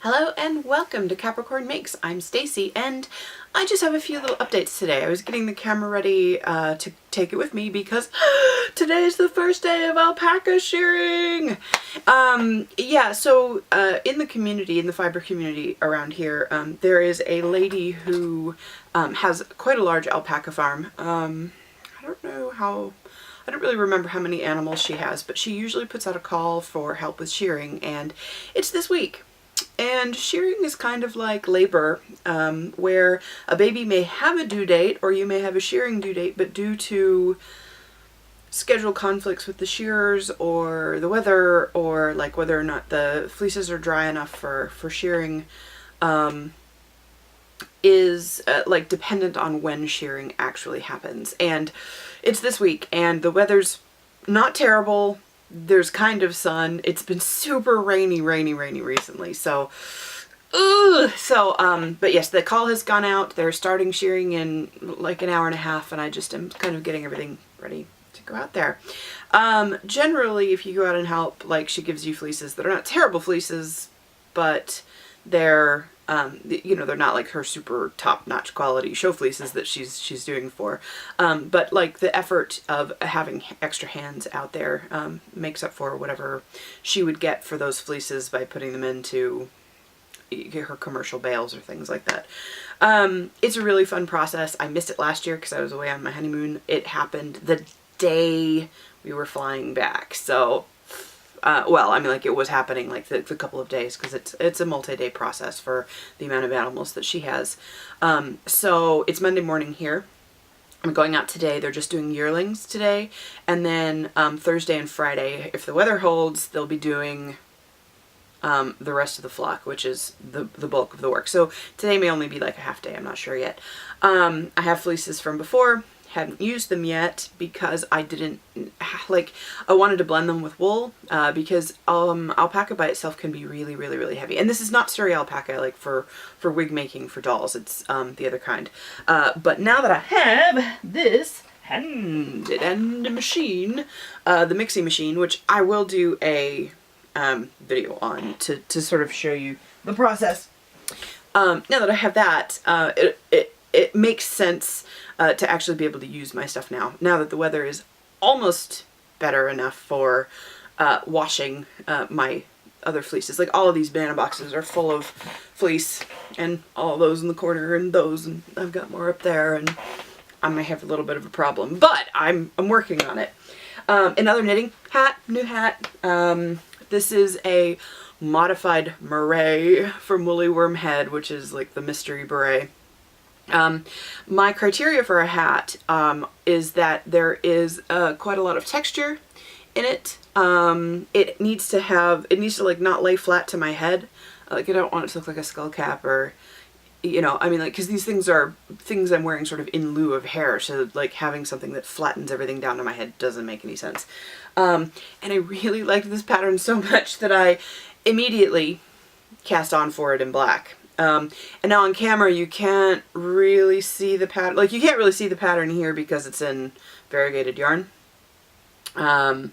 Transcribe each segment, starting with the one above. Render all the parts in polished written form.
Hello and welcome to Capricorn Makes. I'm Stacy and I just have a few little updates today. I was getting the camera ready to take it with me because today is the first day of alpaca shearing. So in the community, in the fiber community around here, there is a lady who has quite a large alpaca farm. I don't really remember how many animals she has, but she usually puts out a call for help with shearing, and it's this week. And shearing is kind of like labor, where a baby may have a due date or you may have a shearing due date, but due to schedule conflicts with the shearers or the weather or like whether or not the fleeces are dry enough for shearing, is like dependent on when shearing actually happens. And it's this week and the weather's not terrible. There's kind of sun. It's been super rainy recently. But yes, the call has gone out. They're starting shearing in like an hour and a half, and I just am kind of getting everything ready to go out there. Generally, if you go out and help, like, she gives you fleeces that are not terrible fleeces, but they're they're not like her super top-notch quality show fleeces that she's doing for. But like the effort of having extra hands out there makes up for whatever she would get for those fleeces by putting them into her commercial bales or things like that. It's a really fun process. I missed it last year because I was away on my honeymoon. It happened the day we were flying back. So it was happening like the couple of days because it's a multi-day process for the amount of animals that she has. So it's Monday morning here. I'm going out today. They're just doing yearlings today. And then Thursday and Friday, if the weather holds, they'll be doing the rest of the flock, which is the bulk of the work. So today may only be like a half day. I'm not sure yet. I have fleeces from before. Hadn't used them yet because I didn't I wanted to blend them with wool because alpaca by itself can be really heavy, and this is not Surrey alpaca like for wig making for dolls. It's the other kind, but now that I have this hand and machine, the mixing machine, which I will do a video on to sort of show you the process. Now that I have that, it makes sense to actually be able to use my stuff now that the weather is almost better enough for washing my other fleeces. Like all of these banana boxes are full of fleece, and all those in the corner and those, and I've got more up there, and I may have a little bit of a problem, but I'm working on it. Another knitting hat, new hat. This is a modified beret from Woolly Worm Head, which is like the mystery beret. My criteria for a hat is that there is quite a lot of texture in it. It needs to like not lay flat to my head. Like I don't want it to look like a skull cap or, because these things are things I'm wearing sort of in lieu of hair. So like having something that flattens everything down to my head doesn't make any sense. And I really liked this pattern so much that I immediately cast on for it in black. And now on camera you can't really see the pattern. Like you can't really see the pattern here because it's in variegated yarn. I'm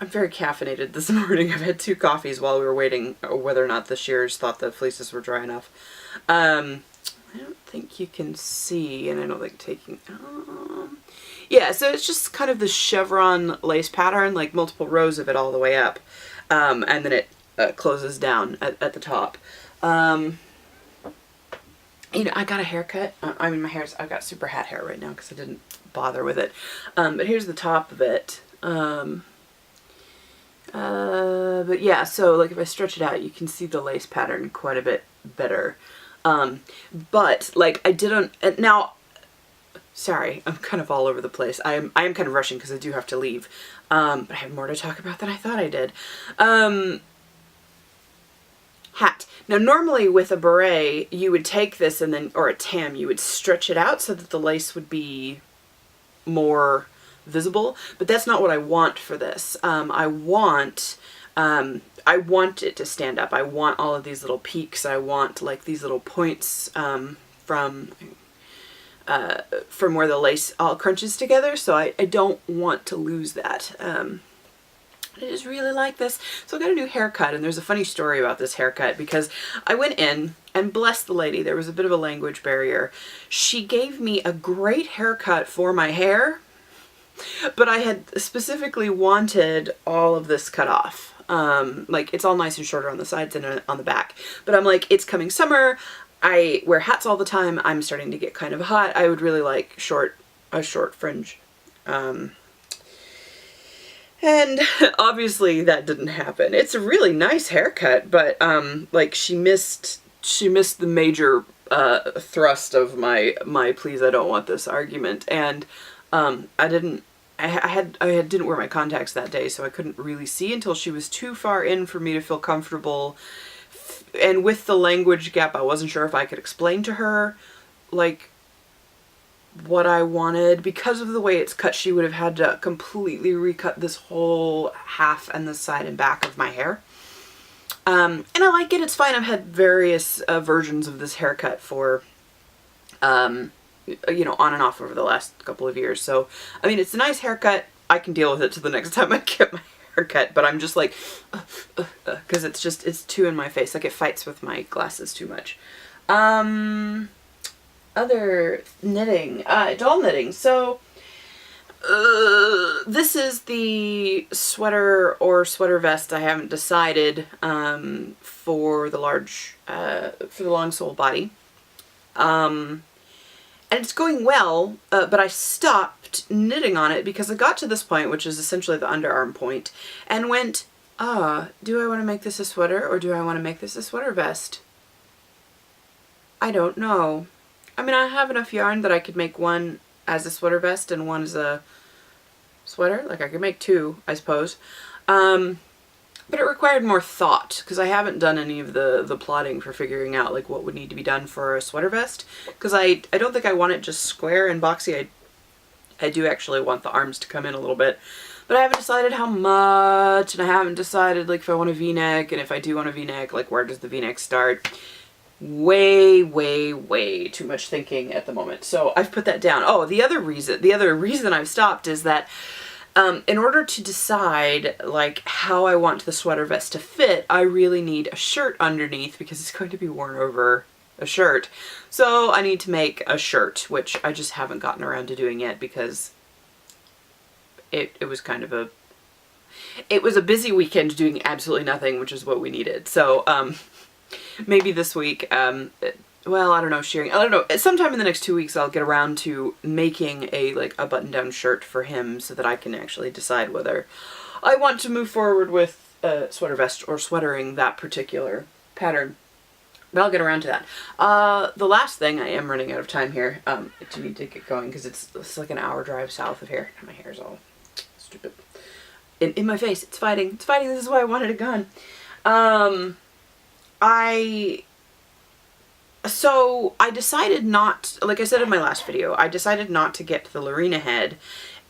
very caffeinated this morning. I've had 2 coffees while we were waiting whether or not the shearers thought the fleeces were dry enough. I don't think you can see, and I don't think taking... yeah, so it's just kind of the chevron lace pattern, like multiple rows of it all the way up. And then it closes down at the top. I got a haircut. I've got super hat hair right now because I didn't bother with it. But here's the top of it. But yeah, so like if I stretch it out, you can see the lace pattern quite a bit better. But like I didn't, now, sorry, I'm kind of all over the place. I am kind of rushing because I do have to leave. But I have more to talk about than I thought I did. Hat. Now normally with a beret you would take this and then, or a tam, you would stretch it out so that the lace would be more visible, but that's not what I want for this. I want it to stand up. I want all of these little peaks. I want like these little points from where the lace all crunches together, so I don't want to lose that. I just really like this. So I got a new haircut, and there's a funny story about this haircut because I went in and bless the lady, there was a bit of a language barrier. She gave me a great haircut for my hair, but I had specifically wanted all of this cut off. Like it's all nice and shorter on the sides and on the back, but I'm like, it's coming summer. I wear hats all the time. I'm starting to get kind of hot. I would really like a short fringe. And obviously that didn't happen. It's a really nice haircut, but like she missed the major thrust of my please I don't want this argument, and I didn't wear my contacts that day, so I couldn't really see until she was too far in for me to feel comfortable. And with the language gap, I wasn't sure if I could explain to her like what I wanted. Because of the way it's cut, she would have had to completely recut this whole half and the side and back of my hair. And I like it, it's fine. I've had various versions of this haircut for, you know, on and off over the last couple of years. So, I mean, it's a nice haircut. I can deal with it till the next time I get my haircut, but I'm just like, because it's too in my face. Like it fights with my glasses too much. Other knitting, doll knitting. So this is the sweater or sweater vest. I haven't decided for the long sole body. And it's going well, but I stopped knitting on it because I got to this point, which is essentially the underarm point, and went, do I want to make this a sweater or do I want to make this a sweater vest? I don't know. I mean, I have enough yarn that I could make one as a sweater vest and one as a sweater. Like, I could make two, I suppose. But it required more thought, because I haven't done any of the plotting for figuring out, like, what would need to be done for a sweater vest. Because I don't think I want it just square and boxy. I do actually want the arms to come in a little bit. But I haven't decided how much, and I haven't decided, like, if I want a v-neck, and if I do want a v-neck, like, where does the v-neck start? Way, way, way too much thinking at the moment. So I've put that down. Oh, the other reason I've stopped is that in order to decide like how I want the sweater vest to fit, I really need a shirt underneath because it's going to be worn over a shirt. So I need to make a shirt, which I just haven't gotten around to doing yet because it was kind of a busy weekend doing absolutely nothing, which is what we needed. So maybe this week, well, I don't know, shearing, I don't know, sometime in the next 2 weeks I'll get around to making a button-down shirt for him so that I can actually decide whether I want to move forward with sweater vest or sweatering that particular pattern. But I'll get around to that. The last thing, I am running out of time here to need to get going because it's like an hour drive south of here. My hair's all stupid. In my face, it's fighting. It's fighting, this is why I wanted a gun. So I decided not, like I said in my last video, I decided not to get the Lorena head,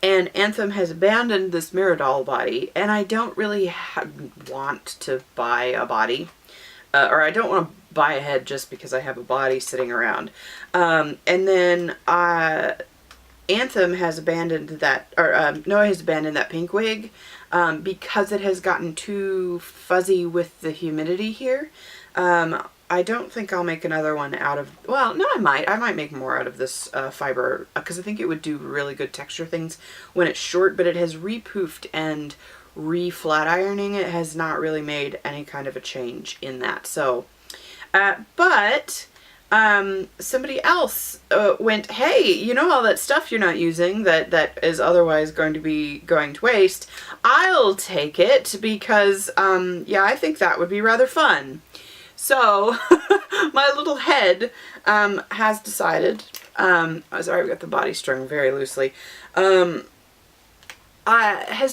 and Anthem has abandoned this Miradol body, and I don't really want to buy a body, or I don't want to buy a head just because I have a body sitting around. And then Anthem has abandoned that, or Noah has abandoned that pink wig because it has gotten too fuzzy with the humidity here. I don't think I'll make another one out of, well, no, I might make more out of this fiber because I think it would do really good texture things when it's short, but it has re-poofed and re-flat ironing it has not really made any kind of a change in that. So, but somebody else went, hey, you know all that stuff you're not using that is otherwise going to be going to waste? I'll take it because, yeah, I think that would be rather fun. So, my little head has decided, sorry, I've got the body strung very loosely, has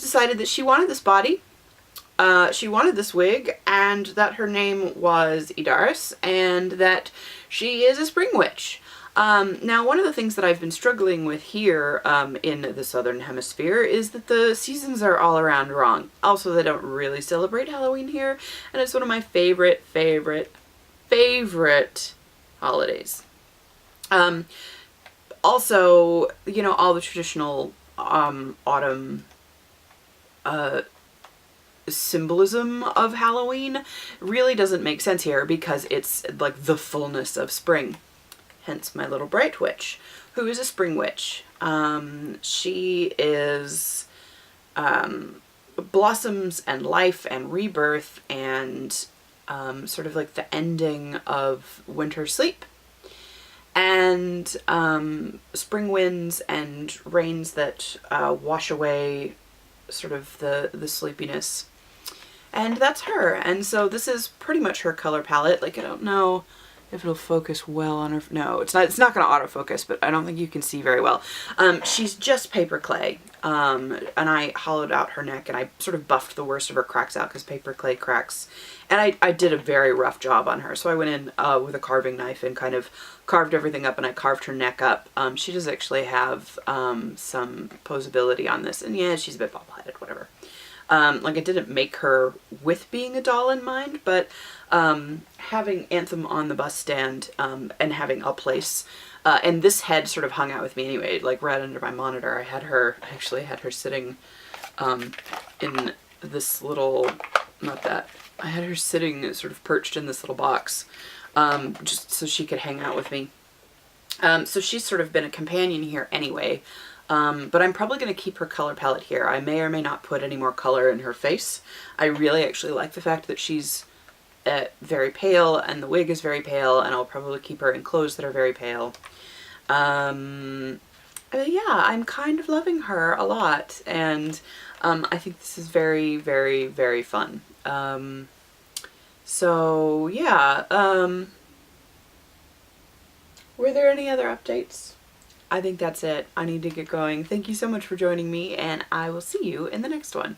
decided that she wanted this body, she wanted this wig, and that her name was Idaris, and that she is a spring witch. Now, one of the things that I've been struggling with here in the Southern Hemisphere is that the seasons are all around wrong. Also, they don't really celebrate Halloween here, and it's one of my favorite holidays. Also, you know, all the traditional autumn symbolism of Halloween really doesn't make sense here because it's like the fullness of spring. Hence my little bright witch, who is a spring witch. She is blossoms and life and rebirth and sort of like the ending of winter sleep and spring winds and rains that wash away sort of the sleepiness. And that's her. And so this is pretty much her color palette. Like, I don't know if it'll focus well on her. No, it's not going to autofocus, but I don't think you can see very well. She's just paper clay. And I hollowed out her neck and I sort of buffed the worst of her cracks out because paper clay cracks. And I did a very rough job on her. So I went in with a carving knife and kind of carved everything up, and I carved her neck up. She does actually have some posability on this. And yeah, she's a bit bobble-headed, whatever. Like, I didn't make her with being a doll in mind, but having Anthem on the bus stand and having a place, and this head sort of hung out with me anyway, like right under my monitor. I actually had her sitting in this little, not that, I had her sitting sort of perched in this little box just so she could hang out with me. So she's sort of been a companion here anyway. But I'm probably going to keep her color palette here. I may or may not put any more color in her face. I really actually like the fact that she's very pale and the wig is very pale, and I'll probably keep her in clothes that are very pale. Yeah, I'm kind of loving her a lot, and I think this is very, very, very fun. So yeah, were there any other updates? I think that's it. I need to get going. Thank you so much for joining me, and I will see you in the next one.